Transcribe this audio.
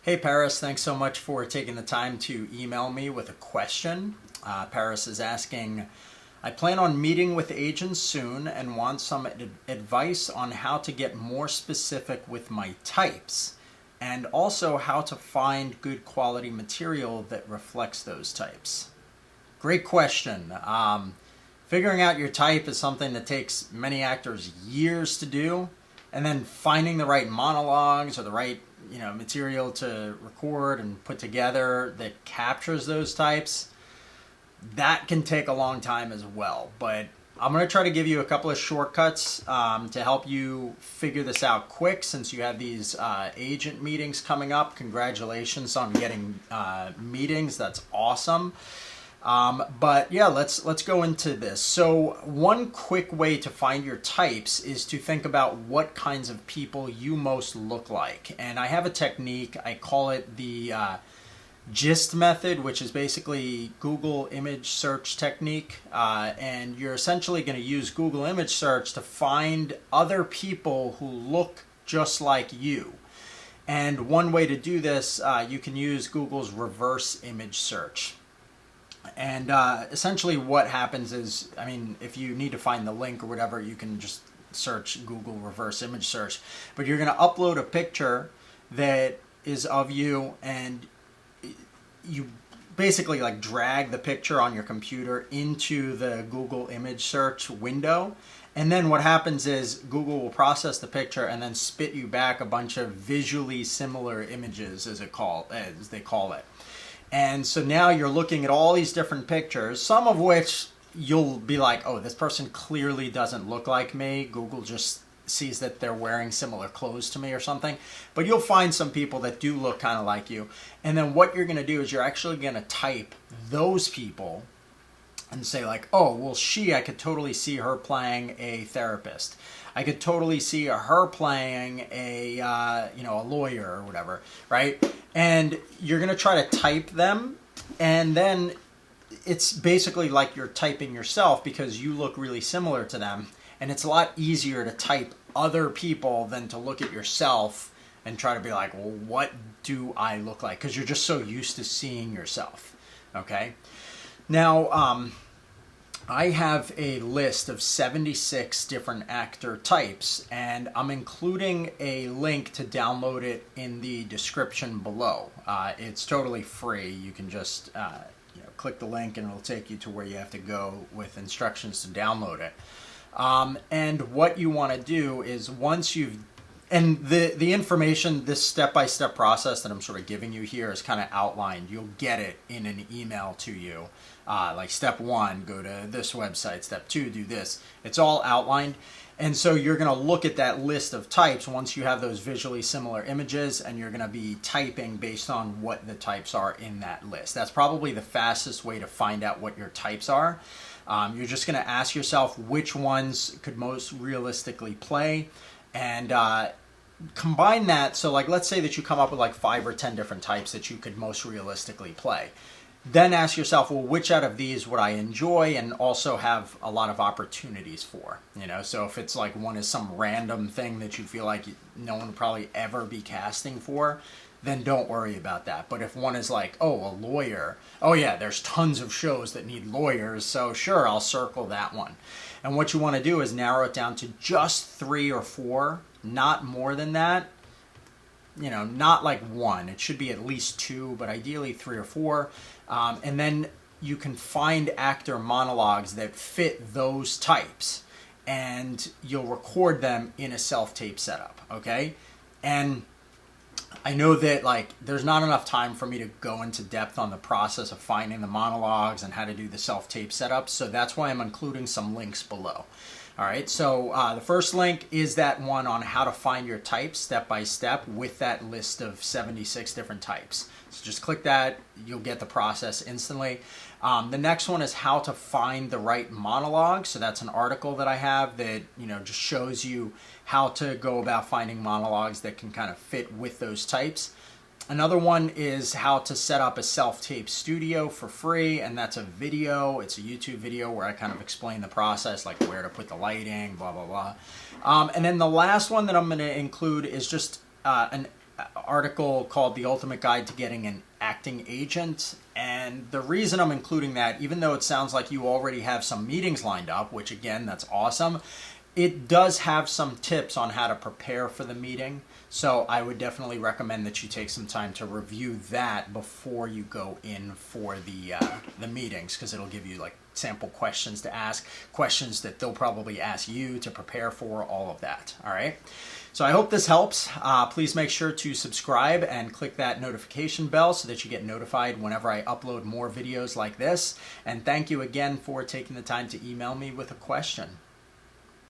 Hey Paris, thanks so much for taking the time to email me with a question. Paris is asking, I plan on meeting with agents soon and want some advice on how to get more specific with my types and also how to find good quality material that reflects those types. Great question. Figuring out your type is something that takes many actors years to do, and then finding the right monologues or the right material to record and put together that captures those types, that can take a long time as well. But I'm going to try to give you a couple of shortcuts to help you figure this out quick, since you have these agent meetings coming up. Congratulations on getting meetings. That's awesome. But yeah, let's go into this. So one quick way to find your types is to think about what kinds of people you most look like. And I have a technique, I call it the GIST method, which is basically Google image search technique. And you're essentially going to use Google image search to find other people who look just like you. And one way to do this, you can use Google's reverse image search. And essentially what happens is, if you need to find the link or whatever, you can just search Google reverse image search. But you're going to upload a picture that is of you, and you basically like drag the picture on your computer into the Google image search window. And then what happens is Google will process the picture and then spit you back a bunch of visually similar images, as they call it. And so now you're looking at all these different pictures, some of which you'll be like, oh, this person clearly doesn't look like me. Google just sees that they're wearing similar clothes to me or something. But you'll find some people that do look kind of like you. And then what you're going to do is you're actually going to type those people and say like, oh, well, I could totally see her playing a therapist. I could totally see her playing a lawyer or whatever, right? And you're going to try to type them, and then it's basically like you're typing yourself because you look really similar to them. And it's a lot easier to type other people than to look at yourself and try to be like, well, what do I look like? Because you're just so used to seeing yourself, okay? Now, I have a list of 76 different actor types, and I'm including a link to download it in the description below. It's totally free. You can just click the link and it'll take you to where you have to go with instructions to download it. And what you want to do is once you've and the information, this step-by-step process that I'm sort of giving you here is kind of outlined. You'll get it in an email to you. Like step 1, go to this website. Step 2, do this. It's all outlined. And so you're going to look at that list of types once you have those visually similar images, and you're going to be typing based on what the types are in that list. That's probably the fastest way to find out what your types are. You're just going to ask yourself which ones could most realistically play, and combine that. So like, let's say that you come up with like 5 or 10 different types that you could most realistically play. Then ask yourself, well, which out of these would I enjoy and also have a lot of opportunities for? So if it's like one is some random thing that you feel like no one would probably ever be casting for, then don't worry about that. But if one is like, oh, a lawyer, oh yeah, there's tons of shows that need lawyers, so sure, I'll circle that one. And what you want to do is narrow it down to just 3 or 4, not more than that. Not like 1. It should be at least 2, but ideally 3 or 4. And then you can find actor monologues that fit those types, and you'll record them in a self-tape setup, okay? And I know that there's not enough time for me to go into depth on the process of finding the monologues and how to do the self-tape setup, so that's why I'm including some links below. All right, so the first link is that one on how to find your types step by step with that list of 76 different types. So just click that, you'll get the process instantly. The next one is how to find the right monologue. So that's an article that I have that just shows you how to go about finding monologues that can kind of fit with those types. Another one is how to set up a self-tape studio for free, and that's a video. It's a YouTube video where I kind of explain the process, like where to put the lighting, blah, blah, blah. And then the last one that I'm going to include is just a article called The Ultimate Guide to Getting an Acting Agent. And the reason I'm including that, even though it sounds like you already have some meetings lined up, which again, that's awesome, it does have some tips on how to prepare for the meeting. So I would definitely recommend that you take some time to review that before you go in for the meetings, because it'll give you like sample questions to ask, questions that they'll probably ask you to prepare for, all of that. All right. So I hope this helps. Please make sure to subscribe and click that notification bell so that you get notified whenever I upload more videos like this. And thank you again for taking the time to email me with a question.